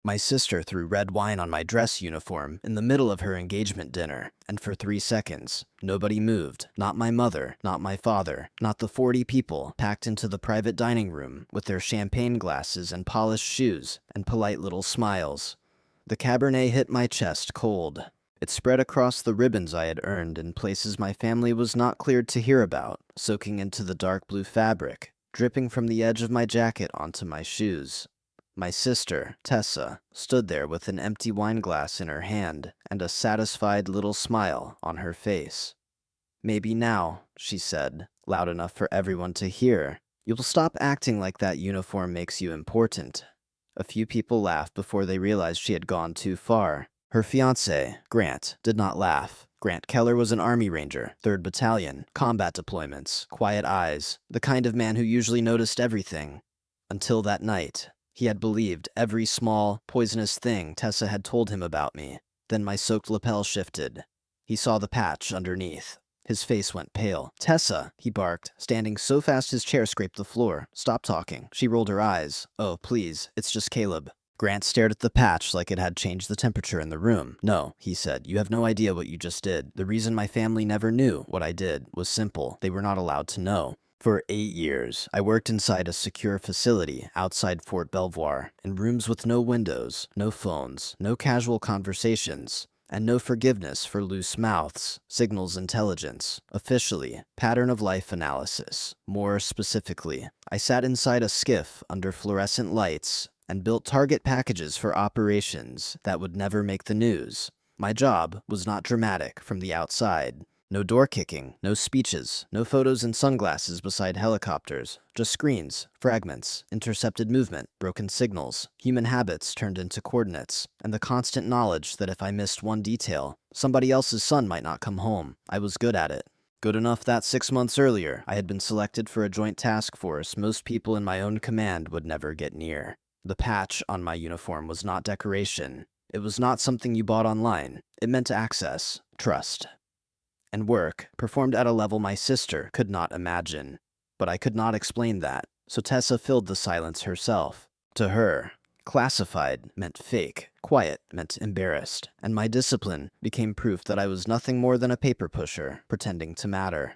My sister threw red wine on my dress uniform in the middle of her engagement dinner, and for 3 seconds, nobody moved. Not my mother, not my father, not the 40 people packed into the private dining room with their champagne glasses and polished shoes and polite little smiles. The Cabernet hit my chest cold. It spread across the ribbons I had earned in places my family was not cleared to hear about, soaking into the dark blue fabric, dripping from the edge of my jacket onto my shoes. My sister, Tessa, stood there with an empty wine glass in her hand and a satisfied little smile on her face. "Maybe now," she said, loud enough for everyone to hear, "you'll stop acting like that uniform makes you important." A few people laughed before they realized she had gone too far. Her fiancé, Grant, did not laugh. Grant Keller was an Army Ranger, 3rd Battalion, combat deployments, quiet eyes, the kind of man who usually noticed everything. Until that night, he had believed every small, poisonous thing Tessa had told him about me. Then my soaked lapel shifted. He saw the patch underneath. His face went pale. "Tessa," he barked, standing so fast his chair scraped the floor. "Stop talking." She rolled her eyes. "Oh, please, it's just Caleb." Grant stared at the patch like it had changed the temperature in the room. "No," he said, "you have no idea what you just did. The reason my family never knew what I did was simple. They were not allowed to know. For 8 years, I worked inside a secure facility outside Fort Belvoir, in rooms with no windows, no phones, no casual conversations, and no forgiveness for loose mouths, signals intelligence, officially, pattern of life analysis. More specifically, I sat inside a skiff under fluorescent lights and built target packages for operations that would never make the news. My job was not dramatic from the outside. No door kicking, no speeches, no photos in sunglasses beside helicopters, just screens, fragments, intercepted movement, broken signals, human habits turned into coordinates, and the constant knowledge that if I missed one detail, somebody else's son might not come home. I was good at it. Good enough that 6 months earlier, I had been selected for a joint task force most people in my own command would never get near. The patch on my uniform was not decoration. It was not something you bought online. It meant access, trust, and work performed at a level my sister could not imagine. But I could not explain that, so Tessa filled the silence herself. To her, classified meant fake, quiet meant embarrassed, and my discipline became proof that I was nothing more than a paper pusher, pretending to matter.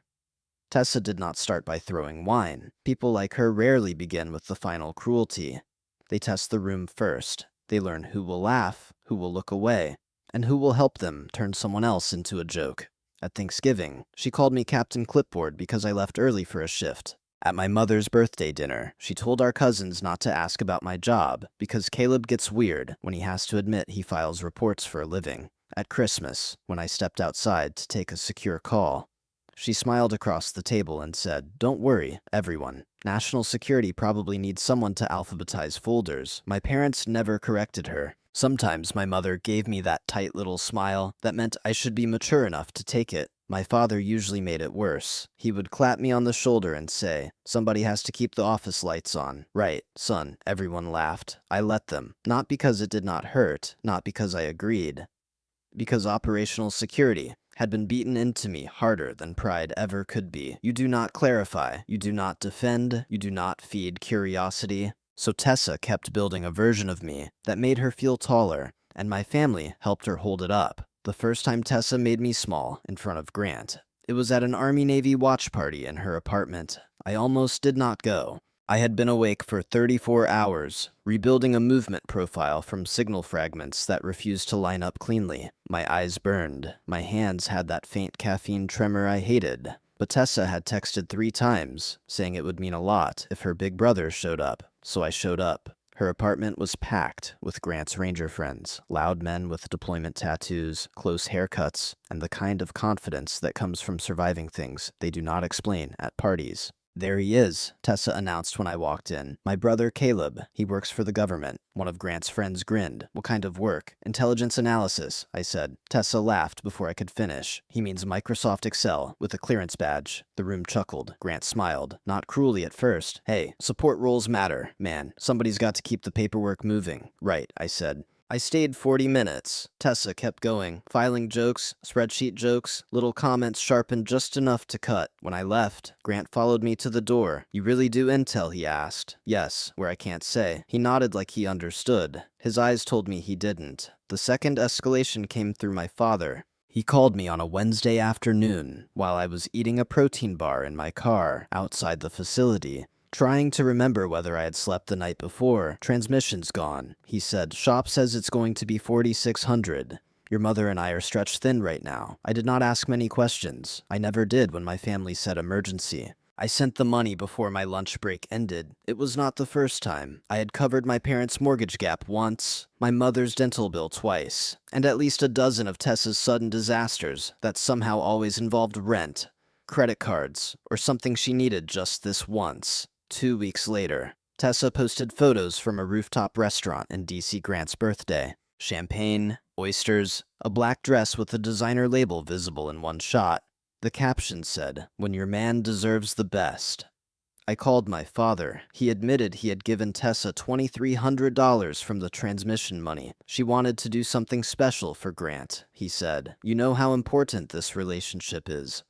Tessa did not start by throwing wine. People like her rarely begin with the final cruelty. They test the room first. They learn who will laugh, who will look away, and who will help them turn someone else into a joke. At Thanksgiving, she called me Captain Clipboard because I left early for a shift. At my mother's birthday dinner, she told our cousins not to ask about my job because Caleb gets weird when he has to admit he files reports for a living. At Christmas, when I stepped outside to take a secure call, she smiled across the table and said, "Don't worry, everyone. National security probably needs someone to alphabetize folders." My parents never corrected her. Sometimes my mother gave me that tight little smile that meant I should be mature enough to take it. My father usually made it worse. He would clap me on the shoulder and say, "Somebody has to keep the office lights on." "Right, son," everyone laughed. I let them. Not because it did not hurt, not because I agreed. Because operational security had been beaten into me harder than pride ever could be. You do not clarify, you do not defend, you do not feed curiosity. So Tessa kept building a version of me that made her feel taller, and my family helped her hold it up. The first time Tessa made me small in front of Grant, it was at an Army-Navy watch party in her apartment. I almost did not go. I had been awake for 34 hours, rebuilding a movement profile from signal fragments that refused to line up cleanly. My eyes burned. My hands had that faint caffeine tremor I hated. But Tessa had texted 3 times, saying it would mean a lot if her big brother showed up. So I showed up. Her apartment was packed with Grant's Ranger friends, loud men with deployment tattoos, close haircuts, and the kind of confidence that comes from surviving things they do not explain at parties. "There he is," Tessa announced when I walked in. "My brother Caleb. He works for the government." One of Grant's friends grinned. "What kind of work?" "Intelligence analysis," I said. Tessa laughed before I could finish. "He means Microsoft Excel with a clearance badge." The room chuckled. Grant smiled. Not cruelly at first. "Hey, support roles matter, man. Somebody's got to keep the paperwork moving." "Right," I said. I stayed 40 minutes. Tessa kept going, filing jokes, spreadsheet jokes, little comments sharpened just enough to cut. When I left, Grant followed me to the door. "You really do intel?" he asked. "Yes," where I can't say. He nodded like he understood. His eyes told me he didn't. The second escalation came through my father. He called me on a Wednesday afternoon while I was eating a protein bar in my car outside the facility. Trying to remember whether I had slept the night before. "Transmission's gone," he said. "Shop says it's going to be 4,600. Your mother and I are stretched thin right now." I did not ask many questions. I never did when my family said emergency. I sent the money before my lunch break ended. It was not the first time. I had covered my parents' mortgage gap once, my mother's dental bill twice, and at least a dozen of Tessa's sudden disasters that somehow always involved rent, credit cards, or something she needed just this once. 2 weeks later, Tessa posted photos from a rooftop restaurant in DC Grant's birthday. Champagne, oysters, a black dress with a designer label visible in one shot. The caption said, "When your man deserves the best." I called my father. He admitted he had given Tessa $2,300 from the transmission money. "She wanted to do something special for Grant," he said. "You know how important this relationship is."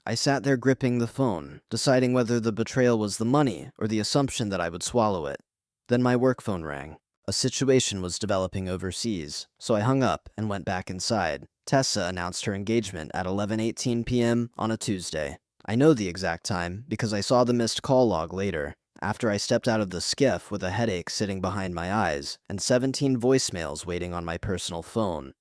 I sat there gripping the phone, deciding whether the betrayal was the money or the assumption that I would swallow it. Then my work phone rang. A situation was developing overseas, so I hung up and went back inside. Tessa announced her engagement at 11:18 p.m. on a Tuesday. I know the exact time because I saw the missed call log later, after I stepped out of the skiff with a headache sitting behind my eyes and 17 voicemails waiting on my personal phone.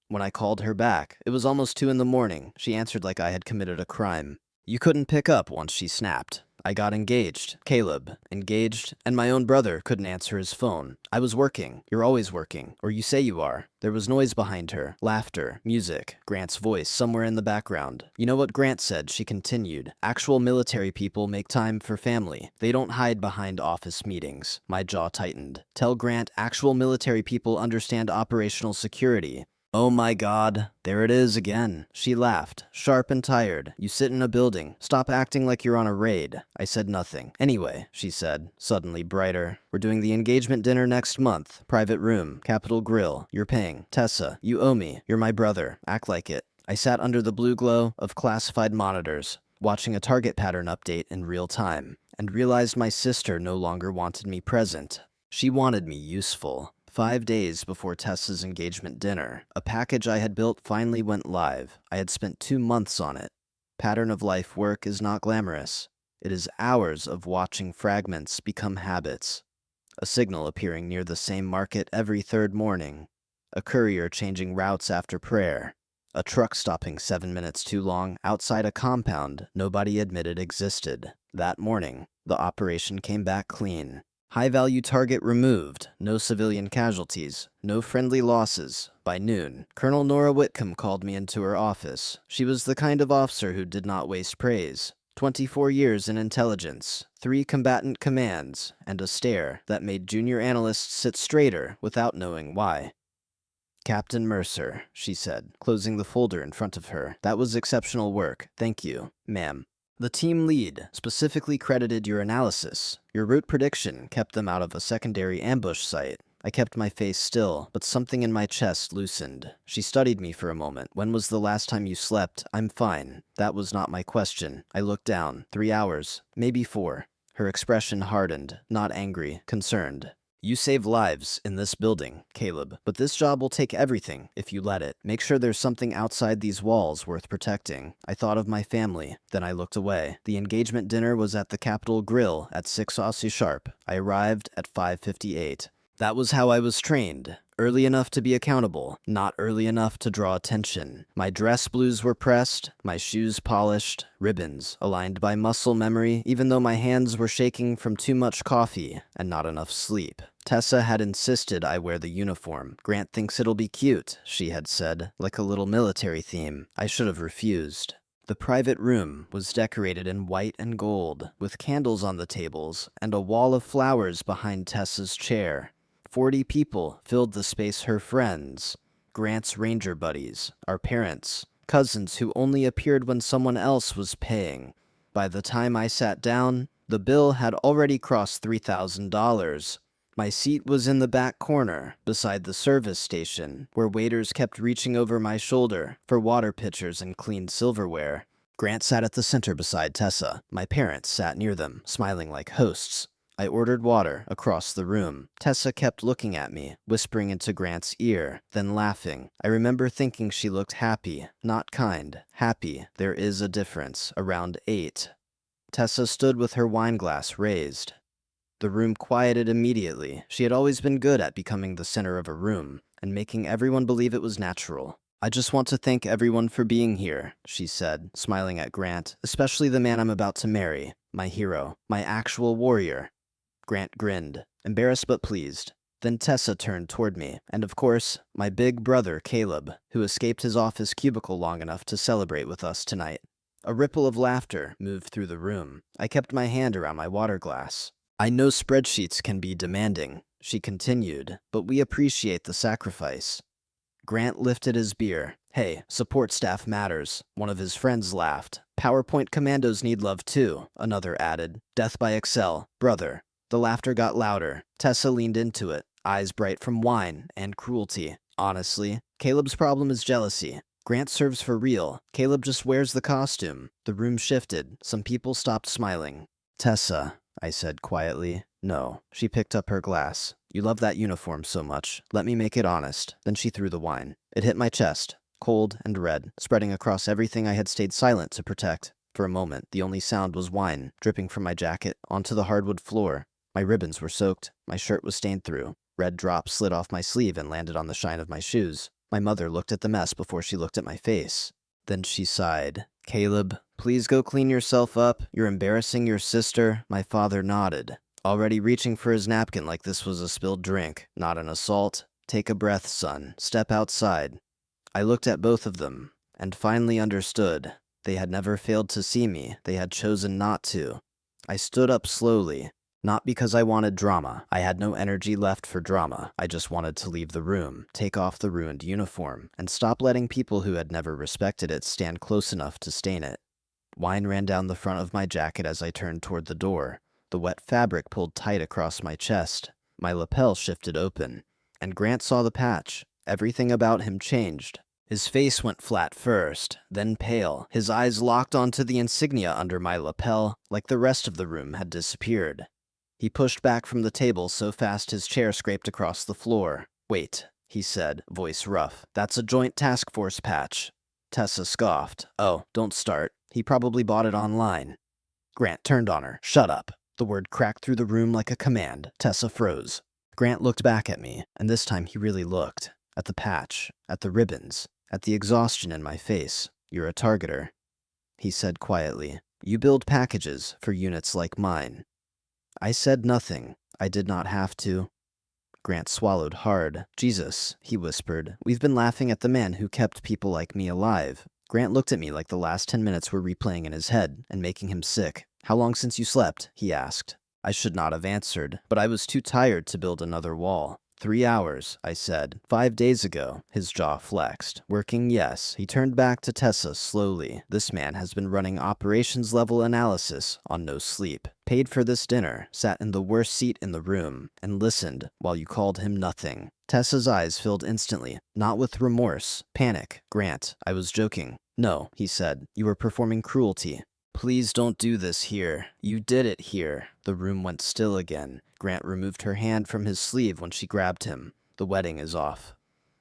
When I called her back, it was almost 2 in the morning. She answered like I had committed a crime. You couldn't pick up once she snapped. I got engaged. Caleb. Engaged. And my own brother couldn't answer his phone. I was working. You're always working. Or you say you are. There was noise behind her. Laughter. Music. Grant's voice somewhere in the background. "You know what Grant said," she continued. "Actual military people make time for family. They don't hide behind office meetings." My jaw tightened. "Tell Grant actual military people understand operational security." "Oh my God, there it is again." She laughed, sharp and tired. "You sit in a building. Stop acting like you're on a raid." I said nothing. "Anyway," she said, suddenly brighter. "We're doing the engagement dinner next month. Private room, Capitol Grill. You're paying. Tessa, you owe me. You're my brother. Act like it." I sat under the blue glow of classified monitors, watching a target pattern update in real time, and realized my sister no longer wanted me present. She wanted me useful. 5 days before Tessa's engagement dinner, a package I had built finally went live. I had spent 2 months on it. Pattern of life work is not glamorous. It is hours of watching fragments become habits. A signal appearing near the same market every third morning. A courier changing routes after prayer. A truck stopping 7 minutes too long outside a compound nobody admitted existed. That morning, the operation came back clean. High-value target removed, no civilian casualties, no friendly losses. By noon, Colonel Nora Whitcomb called me into her office. She was the kind of officer who did not waste praise. 24 years in intelligence, 3 combatant commands, and a stare that made junior analysts sit straighter without knowing why. "Captain Mercer," she said, closing the folder in front of her. "That was exceptional work. Thank you, ma'am. The team lead specifically credited your analysis. Your route prediction kept them out of a secondary ambush site." I kept my face still, but something in my chest loosened. She studied me for a moment. "When was the last time you slept?" "I'm fine." That was not my question. I looked down. 3 hours. Maybe 4. Her expression hardened, not angry, concerned. "You save lives in this building, Caleb, but this job will take everything if you let it. Make sure there's something outside these walls worth protecting." I thought of my family, then I looked away. The engagement dinner was at the Capitol Grill at 6 Aussie sharp. I arrived at 5:58. That was how I was trained. Early enough to be accountable, not early enough to draw attention. My dress blues were pressed, my shoes polished, ribbons aligned by muscle memory, even though my hands were shaking from too much coffee and not enough sleep. Tessa had insisted I wear the uniform. "Grant thinks it'll be cute," she had said, like a little military theme. I should have refused. The private room was decorated in white and gold, with candles on the tables and a wall of flowers behind Tessa's chair. 40 people filled the space. Her friends, Grant's ranger buddies, our parents, cousins who only appeared when someone else was paying. By the time I sat down, the bill had already crossed $3,000. My seat was in the back corner, beside the service station, where waiters kept reaching over my shoulder for water pitchers and clean silverware. Grant sat at the center beside Tessa. My parents sat near them, smiling like hosts. I ordered water across the room. Tessa kept looking at me, whispering into Grant's ear, then laughing. I remember thinking she looked happy, not kind. Happy. There is a difference. Around 8. Tessa stood with her wine glass raised. The room quieted immediately. She had always been good at becoming the center of a room, and making everyone believe it was natural. "I just want to thank everyone for being here," she said, smiling at Grant, "especially the man I'm about to marry, my hero, my actual warrior." Grant grinned, embarrassed but pleased. Then Tessa turned toward me, and of course, my big brother Caleb, who escaped his office cubicle long enough to celebrate with us tonight. A ripple of laughter moved through the room. I kept my hand around my water glass. "I know spreadsheets can be demanding," she continued, "but we appreciate the sacrifice." Grant lifted his beer. "Hey, support staff matters," one of his friends laughed. "PowerPoint commandos need love too," another added. "Death by Excel, brother." The laughter got louder. Tessa leaned into it, eyes bright from wine and cruelty. "Honestly, Caleb's problem is jealousy. Grant serves for real. Caleb just wears the costume." The room shifted. Some people stopped smiling. "Tessa," I said quietly. "No." She picked up her glass. "You love that uniform so much. Let me make it honest." Then she threw the wine. It hit my chest, cold and red, spreading across everything I had stayed silent to protect. For a moment, the only sound was wine, dripping from my jacket onto the hardwood floor. My ribbons were soaked. My shirt was stained through. Red drops slid off my sleeve and landed on the shine of my shoes. My mother looked at the mess before she looked at my face. Then she sighed. "Caleb, please go clean yourself up. You're embarrassing your sister." My father nodded, already reaching for his napkin like this was a spilled drink, not an assault. "Take a breath, son. Step outside." I looked at both of them, and finally understood. They had never failed to see me. They had chosen not to. I stood up slowly. Not because I wanted drama. I had no energy left for drama. I just wanted to leave the room, take off the ruined uniform, and stop letting people who had never respected it stand close enough to stain it. Wine ran down the front of my jacket as I turned toward the door. The wet fabric pulled tight across my chest. My lapel shifted open, and Grant saw the patch. Everything about him changed. His face went flat first, then pale. His eyes locked onto the insignia under my lapel, like the rest of the room had disappeared. He pushed back from the table so fast his chair scraped across the floor. "Wait," he said, voice rough. "That's a joint task force patch." Tessa scoffed. "Oh, don't start. He probably bought it online." Grant turned on her. "Shut up." The word cracked through the room like a command. Tessa froze. Grant looked back at me, and this time he really looked. At the patch, at the ribbons, at the exhaustion in my face. "You're a targeter," he said quietly. "You build packages for units like mine." I said nothing. I did not have to. Grant swallowed hard. "Jesus," he whispered. "We've been laughing at the man who kept people like me alive." Grant looked at me like the last 10 minutes were replaying in his head and making him sick. "How long since you slept?" he asked. I should not have answered, but I was too tired to build another wall. 3 hours, I said. 5 days ago. His jaw flexed. "Working, yes." He turned back to Tessa slowly. "This man has been running operations-level analysis on no sleep. Paid for this dinner, sat in the worst seat in the room, and listened while you called him nothing." Tessa's eyes filled instantly, not with remorse, panic. "Grant, I was joking." "No," he said. "You were performing cruelty." "Please don't do this here. You did it here." The room went still again. Grant removed her hand from his sleeve when she grabbed him. "The wedding is off."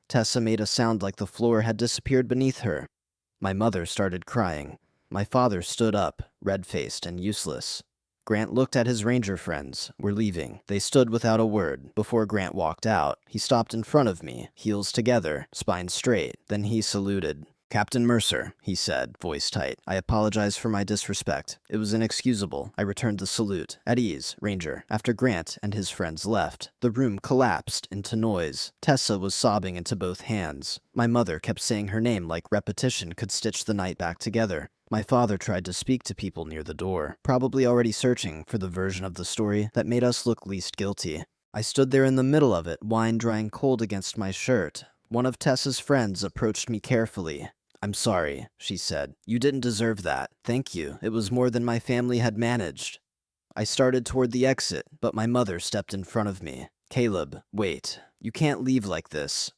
Tessa made a sound like the floor had disappeared beneath her. My mother started crying. My father stood up, red-faced and useless. Grant looked at his ranger friends. "We're leaving." They stood without a word. Before Grant walked out, he stopped in front of me, heels together, spine straight. Then he saluted. "Captain Mercer," he said, voice tight. "I apologize for my disrespect. It was inexcusable." I returned the salute. "At ease, Ranger." After Grant and his friends left, the room collapsed into noise. Tessa was sobbing into both hands. My mother kept saying her name like repetition could stitch the night back together. My father tried to speak to people near the door, probably already searching for the version of the story that made us look least guilty. I stood there in the middle of it, wine drying cold against my shirt. One of Tessa's friends approached me carefully. "I'm sorry," she said. "You didn't deserve that." "Thank you. It was more than my family had managed." I started toward the exit, but my mother stepped in front of me. Caleb, wait. You can't leave like this.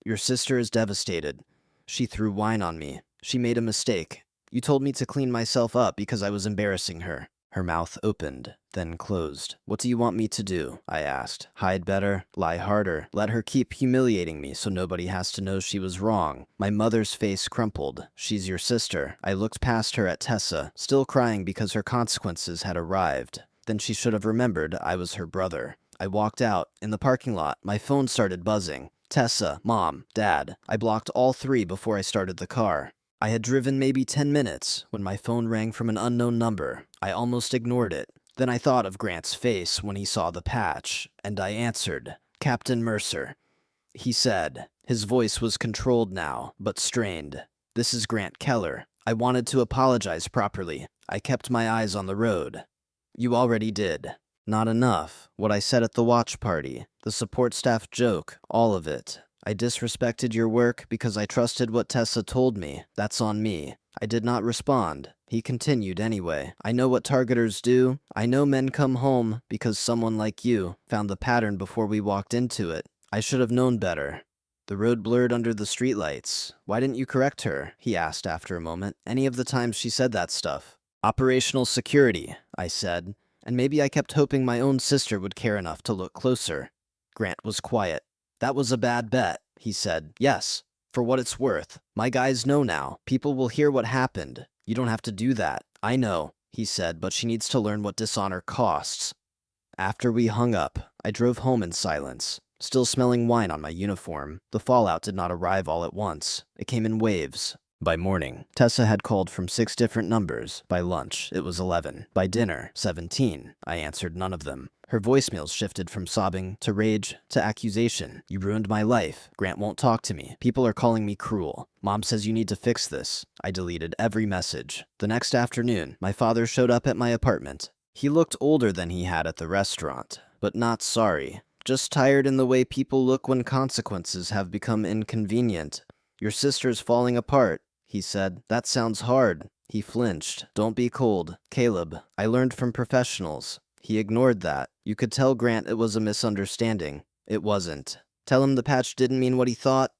Your sister is devastated. She threw wine on me. She made a mistake. You told me to clean myself up because I was embarrassing her. Her mouth opened, then closed. What do you want me to do? I asked. Hide better, lie harder, let her keep humiliating me so nobody has to know she was wrong. My mother's face crumpled. She's your sister. I looked past her at Tessa, still crying because her consequences had arrived. Then she should have remembered I was her brother. I walked out. In the parking lot, my phone started buzzing. Tessa, Mom, Dad. I blocked all three before I started the car. I had driven maybe 10 minutes when my phone rang from an unknown number. I almost ignored it. Then I thought of Grant's face when he saw the patch, and I answered, Captain Mercer. He said. His voice was controlled now, but strained. This is Grant Keller. I wanted to apologize properly. I kept my eyes on the road. You already did. Not enough. What I said at the watch party, the support staff joke, all of it. I disrespected your work because I trusted what Tessa told me. That's on me. I did not respond. He continued anyway. I know what targeters do. I know men come home because someone like you found the pattern before we walked into it. I should have known better. The road blurred under the streetlights. Why didn't you correct her? He asked after a moment. Any of the times she said that stuff. Operational security, I said. And maybe I kept hoping my own sister would care enough to look closer. Grant was quiet. That was a bad bet, he said. Yes, for what it's worth. My guys know now. People will hear what happened. You don't have to do that. I know, he said, but she needs to learn what dishonor costs. After we hung up, I drove home in silence, still smelling wine on my uniform. The fallout did not arrive all at once. It came in waves. By morning, Tessa had called from 6 different numbers. By lunch, it was 11. By dinner, 17. I answered none of them. Her voicemails shifted from sobbing to rage to accusation. You ruined my life. Grant won't talk to me. People are calling me cruel. Mom says you need to fix this. I deleted every message. The next afternoon, my father showed up at my apartment. He looked older than he had at the restaurant, but not sorry. Just tired in the way people look when consequences have become inconvenient. Your sister's falling apart, he said. That sounds hard. He flinched. Don't be cold. Caleb, I learned from professionals. He ignored that. You could tell Grant it was a misunderstanding. It wasn't. Tell him the patch didn't mean what he thought.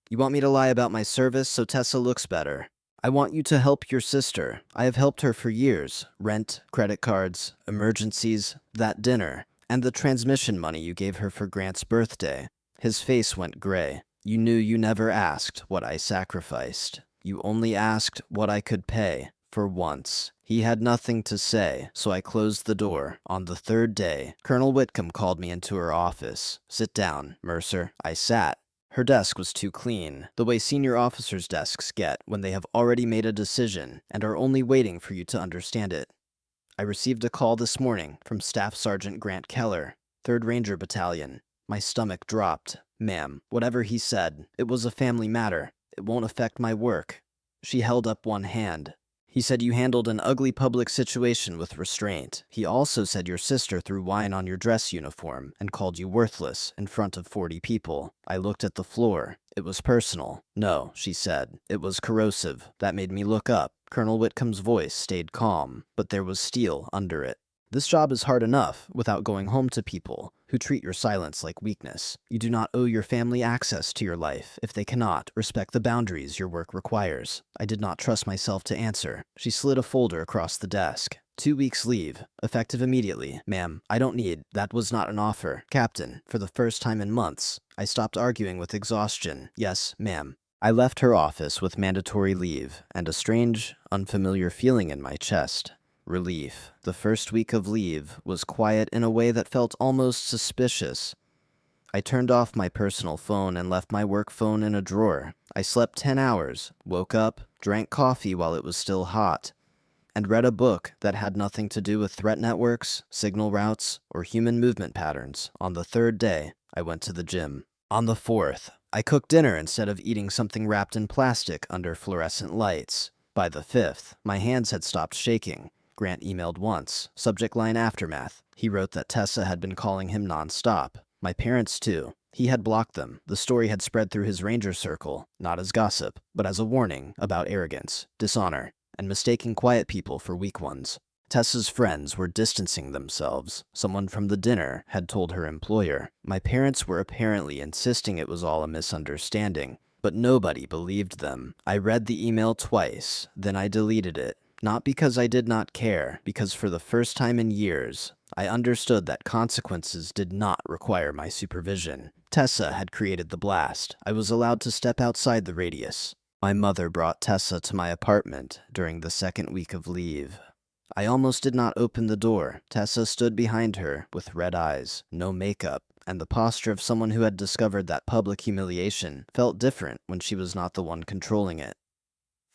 You want me to lie about my service so Tessa looks better. I want you to help your sister. I have helped her for years. Rent, credit cards, emergencies, that dinner, and the transmission money you gave her for Grant's birthday. His face went gray. You knew you never asked what I sacrificed. You only asked what I could pay. For once. He had nothing to say, so I closed the door. On the 3rd day, Colonel Whitcomb called me into her office. Sit down, Mercer. I sat. Her desk was too clean, the way senior officers' desks get when they have already made a decision and are only waiting for you to understand it. I received a call this morning from Staff Sergeant Grant Keller, 3rd Ranger Battalion. My stomach dropped. Ma'am, whatever he said, it was a family matter. It won't affect my work. She held up one hand. He said you handled an ugly public situation with restraint. He also said your sister threw wine on your dress uniform and called you worthless in front of 40 people. I looked at the floor. It was personal. No, she said. It was corrosive. That made me look up. Colonel Whitcomb's voice stayed calm, but there was steel under it. This job is hard enough without going home to people who treat your silence like weakness. You do not owe your family access to your life if they cannot respect the boundaries your work requires. I did not trust myself to answer. She slid a folder across the desk. 2 weeks leave, effective immediately. Ma'am, I don't need. That was not an offer. Captain, for the first time in months, I stopped arguing with exhaustion. Yes, ma'am. I left her office with mandatory leave and a strange, unfamiliar feeling in my chest. Relief. The first week of leave was quiet in a way that felt almost suspicious. I turned off my personal phone and left my work phone in a drawer. I slept 10 hours, woke up, drank coffee while it was still hot, and read a book that had nothing to do with threat networks, signal routes, or human movement patterns. On the 3rd day, I went to the gym. On the 4th, I cooked dinner instead of eating something wrapped in plastic under fluorescent lights. By the 5th, my hands had stopped shaking. Grant emailed once. Subject line aftermath. He wrote that Tessa had been calling him nonstop. My parents, too. He had blocked them. The story had spread through his ranger circle, not as gossip, but as a warning about arrogance, dishonor, and mistaking quiet people for weak ones. Tessa's friends were distancing themselves. Someone from the dinner had told her employer. My parents were apparently insisting it was all a misunderstanding, but nobody believed them. I read the email twice, then I deleted it. Not because I did not care, because for the first time in years, I understood that consequences did not require my supervision. Tessa had created the blast. I was allowed to step outside the radius. My mother brought Tessa to my apartment during the second week of leave. I almost did not open the door. Tessa stood behind her with red eyes, no makeup, and the posture of someone who had discovered that public humiliation felt different when she was not the one controlling it.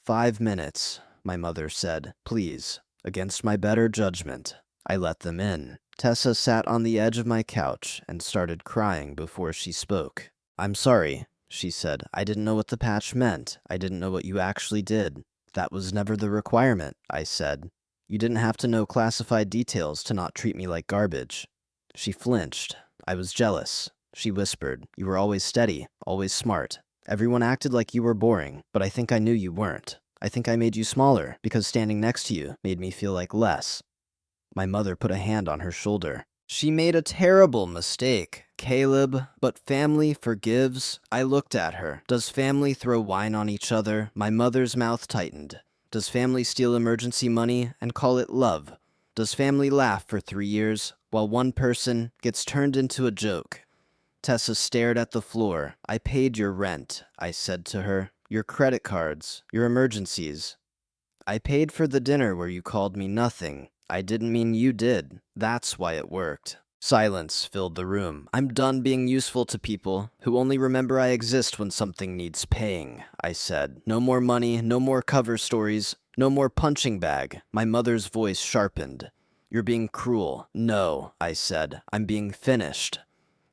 5 minutes, my mother said, please. Against my better judgment, I let them in. Tessa sat on the edge of my couch and started crying before she spoke. I'm sorry, she said. I didn't know what the patch meant. I didn't know what you actually did. That was never the requirement, I said. You didn't have to know classified details to not treat me like garbage. She flinched. I was jealous. She whispered, you were always steady, always smart. Everyone acted like you were boring, but I think I knew you weren't. I think I made you smaller because standing next to you made me feel like less. My mother put a hand on her shoulder. She made a terrible mistake, Caleb, but family forgives. I looked at her. Does family throw wine on each other? My mother's mouth tightened. Does family steal emergency money and call it love? Does family laugh for 3 years while one person gets turned into a joke? Tessa stared at the floor. I paid your rent, I said to her. Your credit cards, your emergencies. I paid for the dinner where you called me nothing. I didn't mean you did. That's why it worked. Silence filled the room. I'm done being useful to people who only remember I exist when something needs paying, I said. No more money, no more cover stories, no more punching bag. My mother's voice sharpened. You're being cruel. No, I said. I'm being finished.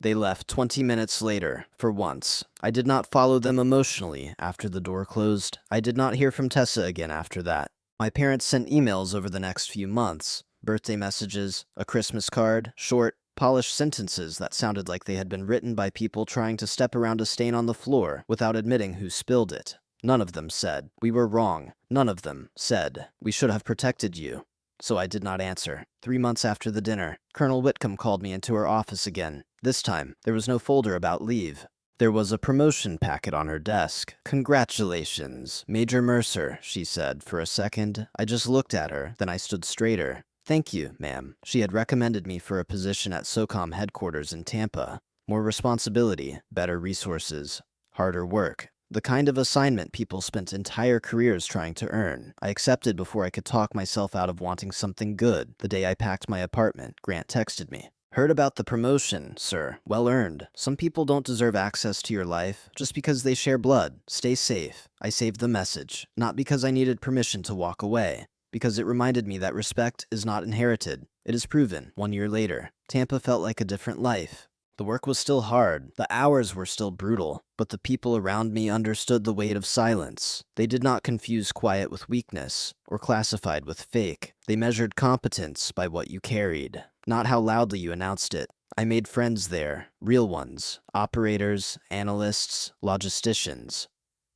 They left 20 minutes later, for once. I did not follow them emotionally after the door closed. I did not hear from Tessa again after that. My parents sent emails over the next few months. Birthday messages, a Christmas card, short, polished sentences that sounded like they had been written by people trying to step around a stain on the floor without admitting who spilled it. None of them said, we were wrong. None of them said, we should have protected you. So I did not answer. 3 months after the dinner, Colonel Whitcomb called me into her office again. This time, there was no folder about leave. There was a promotion packet on her desk. Congratulations, Major Mercer, she said. For a second, I just looked at her, then I stood straighter. Thank you, ma'am. She had recommended me for a position at SOCOM headquarters in Tampa. More responsibility, better resources, harder work. The kind of assignment people spent entire careers trying to earn. I accepted before I could talk myself out of wanting something good. The day I packed my apartment, Grant texted me. Heard about the promotion, sir. Well earned. Some people don't deserve access to your life just because they share blood. Stay safe. I saved the message. Not because I needed permission to walk away. Because it reminded me that respect is not inherited. It is proven. 1 year later, Tampa felt like a different life. The work was still hard. The hours were still brutal. But the people around me understood the weight of silence. They did not confuse quiet with weakness or classified with fake. They measured competence by what you carried, not how loudly you announced it. I made friends there, real ones, operators, analysts, logisticians.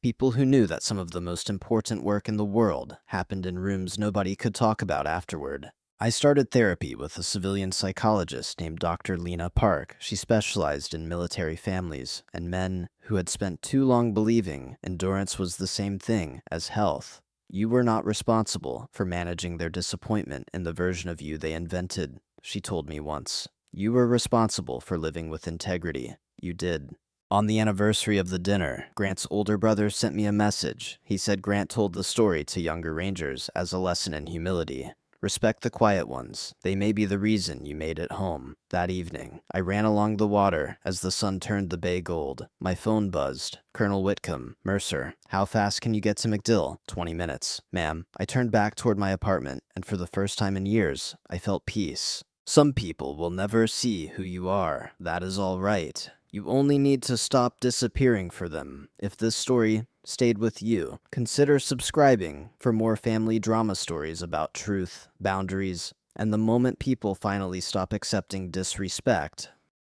People who knew that some of the most important work in the world happened in rooms nobody could talk about afterward. I started therapy with a civilian psychologist named Dr. Lena Park. She specialized in military families and men who had spent too long believing endurance was the same thing as health. You were not responsible for managing their disappointment in the version of you they invented, she told me once. You were responsible for living with integrity. You did. On the anniversary of the dinner, Grant's older brother sent me a message. He said Grant told the story to younger Rangers as a lesson in humility. Respect the quiet ones. They may be the reason you made it home. That evening, I ran along the water as the sun turned the bay gold. My phone buzzed. Colonel Whitcomb, Mercer. How fast can you get to MacDill? 20 minutes. Ma'am. I turned back toward my apartment, and for the first time in years, I felt peace. Some people will never see who you are. That is all right. You only need to stop disappearing for them. If this story stayed with you, consider subscribing for more family drama stories about truth, boundaries, and the moment people finally stop accepting disrespect.